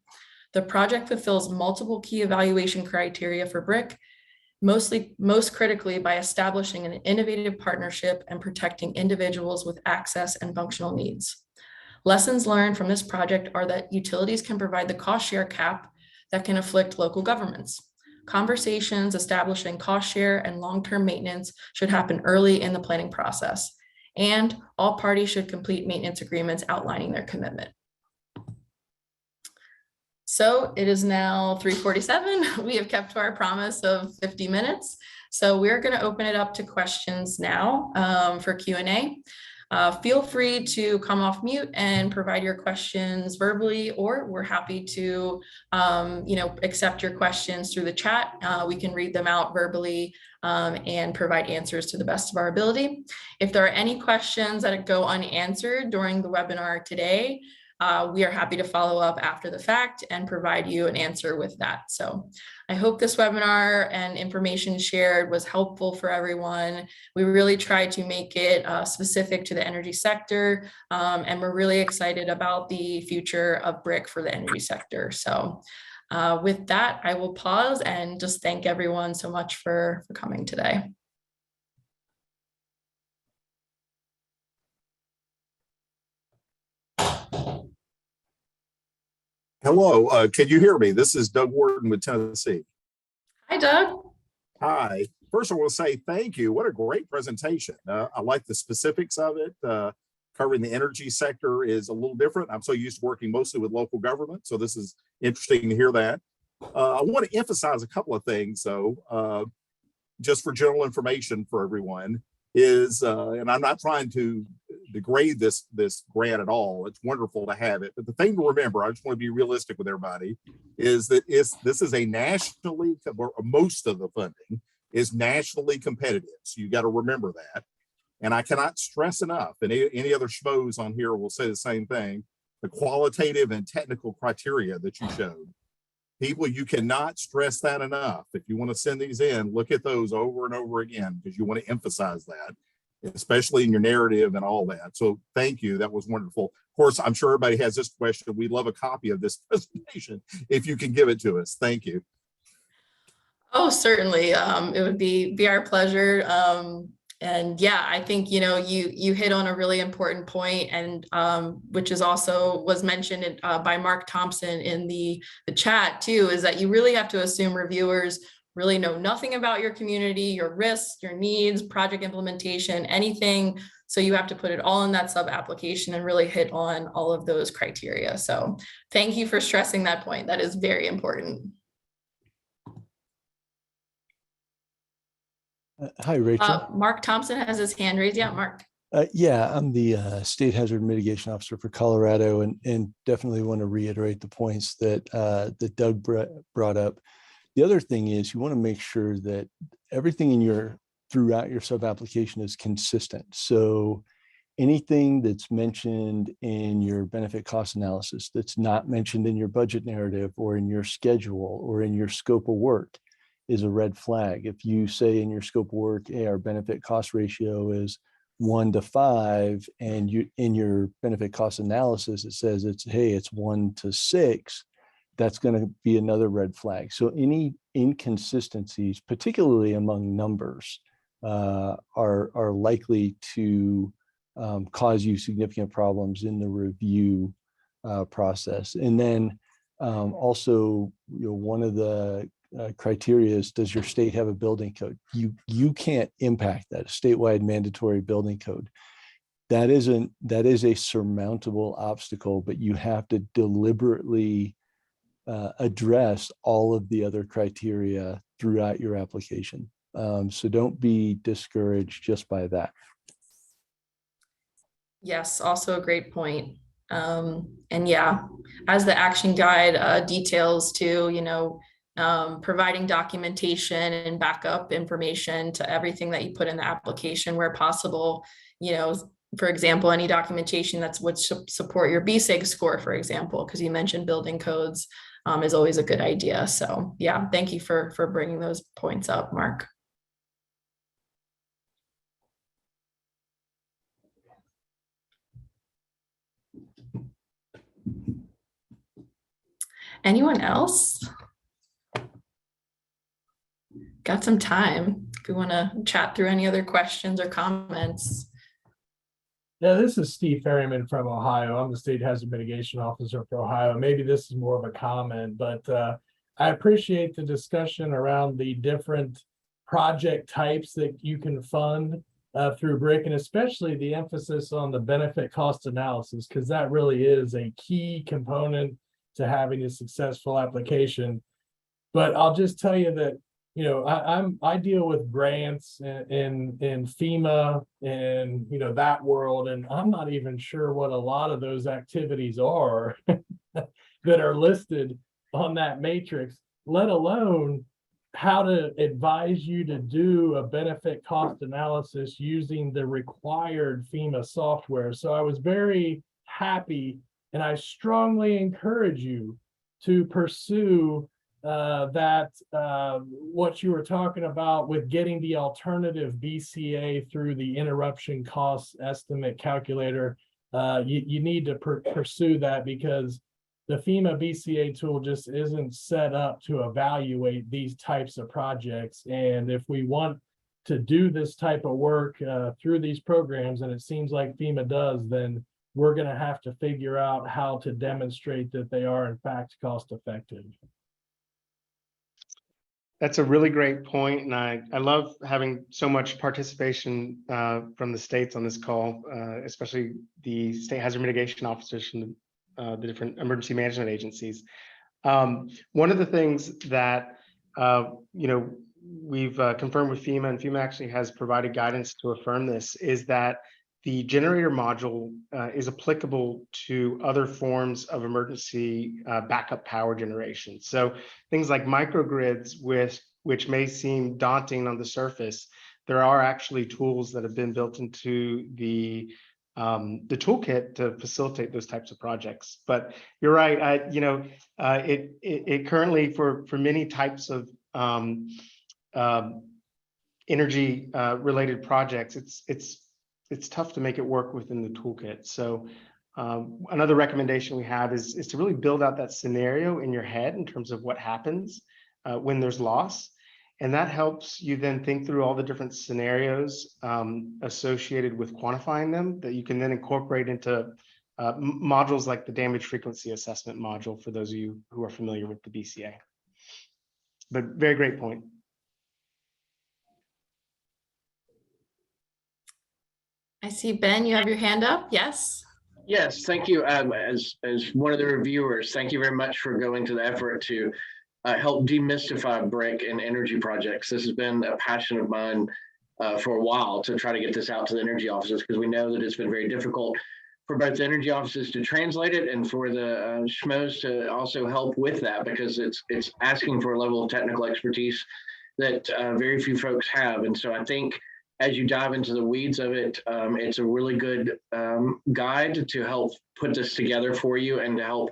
The project fulfills multiple key evaluation criteria for BRIC, most critically by establishing an innovative partnership and protecting individuals with access and functional needs. Lessons learned from this project are that utilities can provide the cost share cap that can afflict local governments. Conversations establishing cost share and long-term maintenance should happen early in the planning process, and all parties should complete maintenance agreements outlining their commitment. So it is now 3:47. We have kept to our promise of 50 minutes. So we're going to open it up to questions now for Q&A. Feel free to come off mute and provide your questions verbally, or we're happy to accept your questions through the chat. We can read them out verbally and provide answers to the best of our ability. If there are any questions that go unanswered during the webinar today, we are happy to follow up after the fact and provide you an answer with that. So I hope this webinar and information shared was helpful for everyone. We really tried to make it specific to the energy sector, and we're really excited about the future of BRIC for the energy sector. So with that, I will pause and just thank everyone so much for coming today. Hello, can you hear me? This is Doug Warden with Tennessee. Hi, Doug. Hi. First, I want to say thank you. What a great presentation. I like the specifics of it. Covering the energy sector is a little different. I'm so used to working mostly with local government, so this is interesting to hear that. I want to emphasize a couple of things, though, just for general information for everyone, is, and I'm not trying to degrade this grant at all. It's wonderful to have it. But the thing to remember, I just want to be realistic with everybody, is that this is a nationally, or most of the funding is nationally competitive. So you got to remember that. And I cannot stress enough, and any other schmoes on here will say the same thing, the qualitative and technical criteria that you showed. People, you cannot stress that enough. If you want to send these in, look at those over and over again, because you want to emphasize that, especially in your narrative and all that. So thank you. That was wonderful. Of course, I'm sure everybody has this question. We'd love a copy of this presentation if you can give it to us. Thank you. Oh, certainly. It would be our pleasure. And yeah, I think, you hit on a really important point, and which is also was mentioned by Mark Thompson in the chat too, is that you really have to assume reviewers really know nothing about your community, your risks, your needs, project implementation, anything. So you have to put it all in that sub application and really hit on all of those criteria. So thank you for stressing that point. That is very important. Hi, Rachel. Mark Thompson has his hand raised. Yeah, Mark. Yeah, I'm the State Hazard Mitigation Officer for Colorado, and definitely want to reiterate the points that Doug brought up. The other thing is you want to make sure that everything throughout your sub application is consistent. So anything that's mentioned in your benefit cost analysis that's not mentioned in your budget narrative or in your schedule or in your scope of work is a red flag. If you say in your scope of work, hey, our benefit cost ratio is 1 to 5, and you in your benefit cost analysis, it says it's 1 to 6, that's going to be another red flag. So any inconsistencies, particularly among numbers, are likely to cause you significant problems in the review process. And then also, one of the criteria is, does your state have a building code? You can't impact that, a statewide mandatory building code. That is a surmountable obstacle, but you have to deliberately address all of the other criteria throughout your application. So don't be discouraged just by that. Yes, also a great point. And yeah, as the action guide details too, providing documentation and backup information to everything that you put in the application where possible, for example, any documentation that's would support your BSIG score, for example, because you mentioned building codes is always a good idea. So yeah, thank you for bringing those points up, Mark. Anyone else? Got some time if we want to chat through any other questions or comments. Yeah, this is Steve Ferryman from Ohio. I'm the State Hazard Mitigation Officer for Ohio. Maybe this is more of a comment, but I appreciate the discussion around the different project types that you can fund through BRIC, and especially the emphasis on the benefit cost analysis, because that really is a key component to having a successful application. But I'll just tell you that, I deal with grants in FEMA and, that world, and I'm not even sure what a lot of those activities are that are listed on that matrix, let alone how to advise you to do a benefit cost analysis using the required FEMA software. So I was very happy, and I strongly encourage you to pursue what you were talking about with getting the alternative BCA through the interruption cost estimate calculator. You need to pursue that, because the FEMA BCA tool just isn't set up to evaluate these types of projects. And if we want to do this type of work through these programs, and it seems like FEMA does, then we're going to have to figure out how to demonstrate that they are in fact cost effective. That's a really great point, and I love having so much participation from the states on this call, especially the state hazard mitigation officers from the different emergency management agencies. One of the things that we've confirmed with FEMA, and FEMA actually has provided guidance to affirm this, is that the generator module is applicable to other forms of emergency backup power generation. So things like microgrids, which may seem daunting on the surface, there are actually tools that have been built into the toolkit to facilitate those types of projects. But you're right, it currently for many types of energy related projects, it's tough to make it work within the toolkit. So another recommendation we have is to really build out that scenario in your head in terms of what happens when there's loss. And that helps you then think through all the different scenarios associated with quantifying them that you can then incorporate into modules like the damage frequency assessment module, for those of you who are familiar with the BCA. But very great point. I see, Ben, you have your hand up. Yes. Yes, thank you. As one of the reviewers, thank you very much for going to the effort to help demystify BRIC and energy projects. This has been a passion of mine for a while, to try to get this out to the energy offices, because we know that it's been very difficult for both the energy offices to translate it and for the SHMOs to also help with that, because it's asking for a level of technical expertise that very few folks have. And so I think as you dive into the weeds of it, it's a really good guide to help put this together for you and to help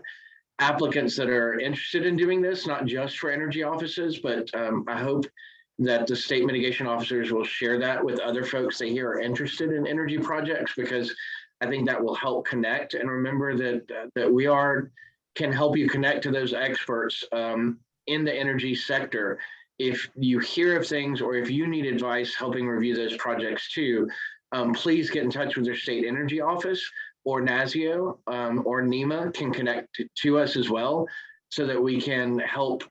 applicants that are interested in doing this, not just for energy offices, but I hope that the state mitigation officers will share that with other folks they hear are interested in energy projects, because I think that will help connect. And remember that we can help you connect to those experts in the energy sector. If you hear of things or if you need advice helping review those projects too, please get in touch with your state energy office, or NASEO or NEMA can connect to us as well, so that we can help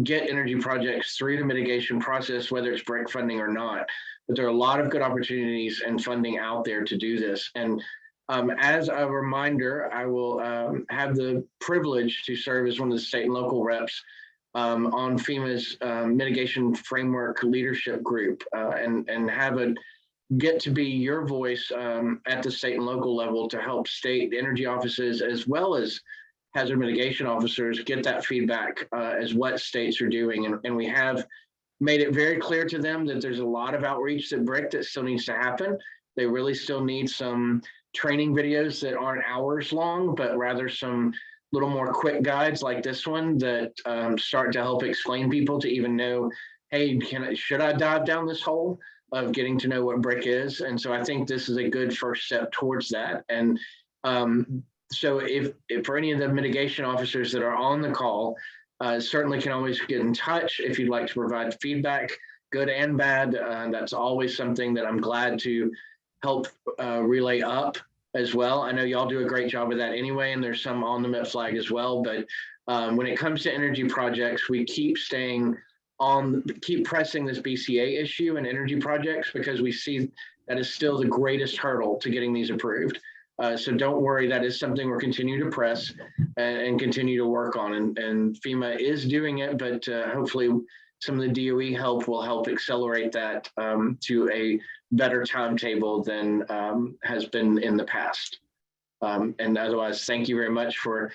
get energy projects through the mitigation process, whether it's BRIC funding or not. But there are a lot of good opportunities and funding out there to do this. And as a reminder, I will have the privilege to serve as one of the state and local reps on FEMA's mitigation framework leadership group, and get to be your voice at the state and local level to help state energy offices as well as hazard mitigation officers get that feedback as what states are doing. And we have made it very clear to them that there's a lot of outreach at BRIC that still needs to happen. They really still need some training videos that aren't hours long, but rather some little more quick guides like this one that start to help explain people to even know, hey, should I dive down this hole of getting to know what BRIC is? And so I think this is a good first step towards that. And so if for any of the mitigation officers that are on the call, certainly can always get in touch if you'd like to provide feedback, good and bad. That's always something that I'm glad to help relay up as well. I know y'all do a great job of that anyway, and there's some on the MIP flag as well. But when it comes to energy projects, we keep pressing this BCA issue and energy projects, because we see that is still the greatest hurdle to getting these approved. So don't worry, that is something we're continuing to press and continue to work on. And FEMA is doing it, but hopefully some of the DOE help will help accelerate that to a better timetable than has been in the past. And otherwise, thank you very much for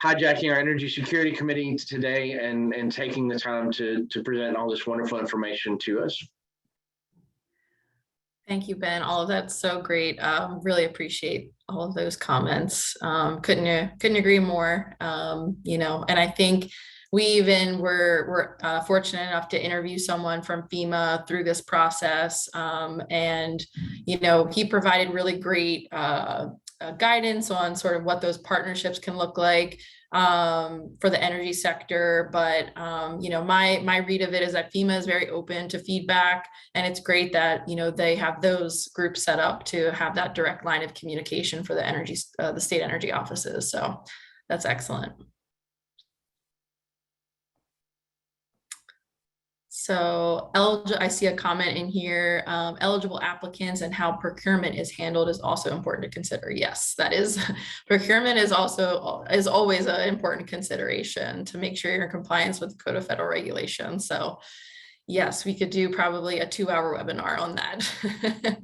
hijacking our Energy Security Committee today and taking the time to present all this wonderful information to us. Thank you, Ben. All of that's so great. Really appreciate all of those comments. Couldn't agree more. And I think we even were fortunate enough to interview someone from FEMA through this process. And he provided really great guidance on sort of what those partnerships can look like for the energy sector. But my read of it is that FEMA is very open to feedback, and it's great that they have those groups set up to have that direct line of communication for the state energy offices. So that's excellent. So I see a comment in here, eligible applicants and how procurement is handled is also important to consider. Yes, that is. Procurement is always an important consideration to make sure you're in compliance with the Code of Federal Regulations. So yes, we could do probably a 2-hour webinar on that.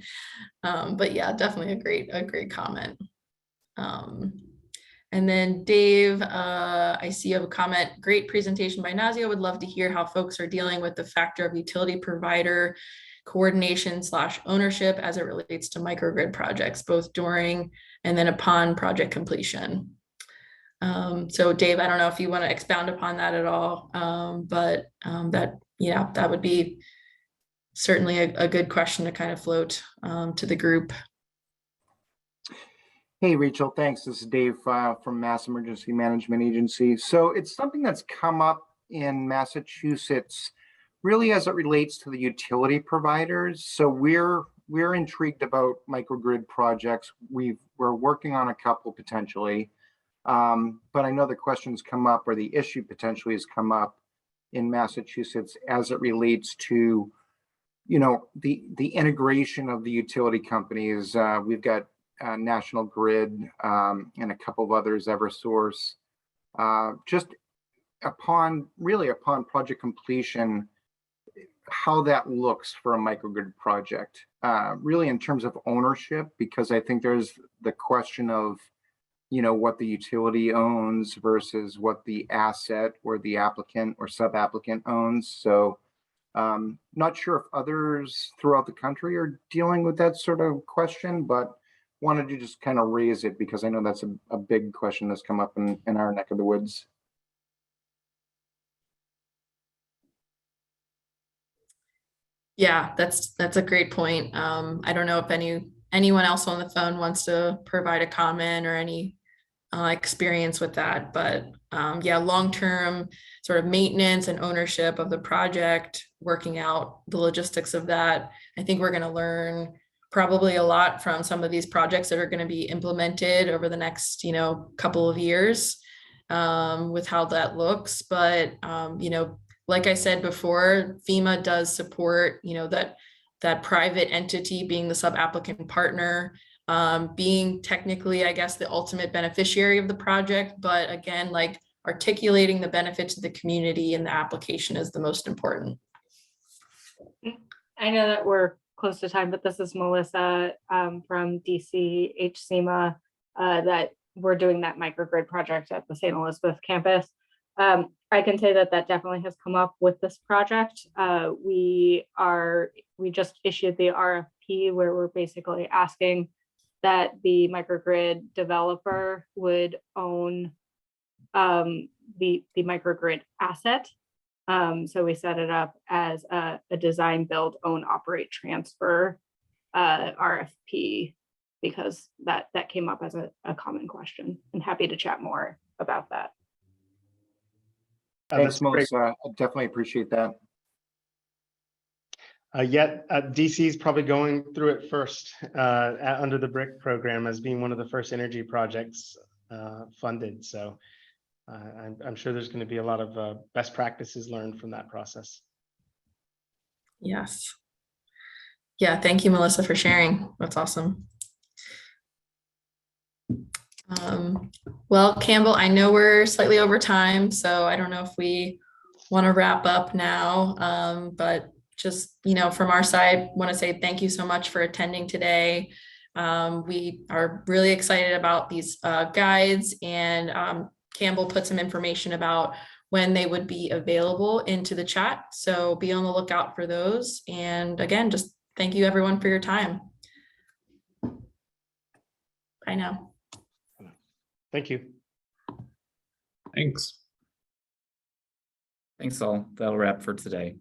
But yeah, definitely a great comment. And then Dave, I see you have a comment. Great presentation by NASEO. Would love to hear how folks are dealing with the factor of utility provider coordination / ownership as it relates to microgrid projects, both during and then upon project completion. So Dave, I don't know if you want to expound upon that at all, but that would be certainly a good question to kind of float to the group. Hey, Rachel, thanks. This is Dave from Mass Emergency Management Agency. So it's something that's come up in Massachusetts, really as it relates to the utility providers. So we're intrigued about microgrid projects. We're working on a couple potentially, but I know the questions come up, or the issue potentially has come up in Massachusetts as it relates to, the integration of the utility companies. We've got National Grid and a couple of others, Eversource. Just upon project completion, how that looks for a microgrid project, really in terms of ownership, because I think there's the question of, what the utility owns versus what the asset or the applicant or sub-applicant owns. So Not sure if others throughout the country are dealing with that sort of question, but wanted to just kind of raise it because I know that's a big question that's come up in our neck of the woods. Yeah, that's a great point. I don't know if anyone else on the phone wants to provide a comment or any experience with that, but yeah, long-term sort of maintenance and ownership of the project, working out the logistics of that. I think we're going to learn probably a lot from some of these projects that are going to be implemented over the next, couple of years with how that looks. But like I said before, FEMA does support, that private entity being the sub-applicant partner, being technically, I guess, the ultimate beneficiary of the project. But again, like articulating the benefit to the community and the application is the most important. I know that we're close to time, but this is Melissa from DC HCMA that we're doing that microgrid project at the St. Elizabeth campus. I can say that definitely has come up with this project. We just issued the RFP where we're basically asking that the microgrid developer would own the microgrid asset. So we set it up as a design, build, own, operate, transfer RFP because that came up as a common question, and happy to chat more about that. Thanks, Melissa. I definitely appreciate that. Yet DC is probably going through it first under the BRIC program as being one of the first energy projects funded. So I'm sure there's going to be a lot of best practices learned from that process. Yes. Yeah, thank you, Melissa, for sharing. That's awesome. Well, Campbell, I know we're slightly over time, so I don't know if we want to wrap up now, but just, from our side, want to say thank you so much for attending today. We are really excited about these guides, and Campbell put some information about when they would be available into the chat. So be on the lookout for those. And again, just thank you everyone for your time. Bye now. Thank you. Thanks. Thanks all. That'll wrap for today.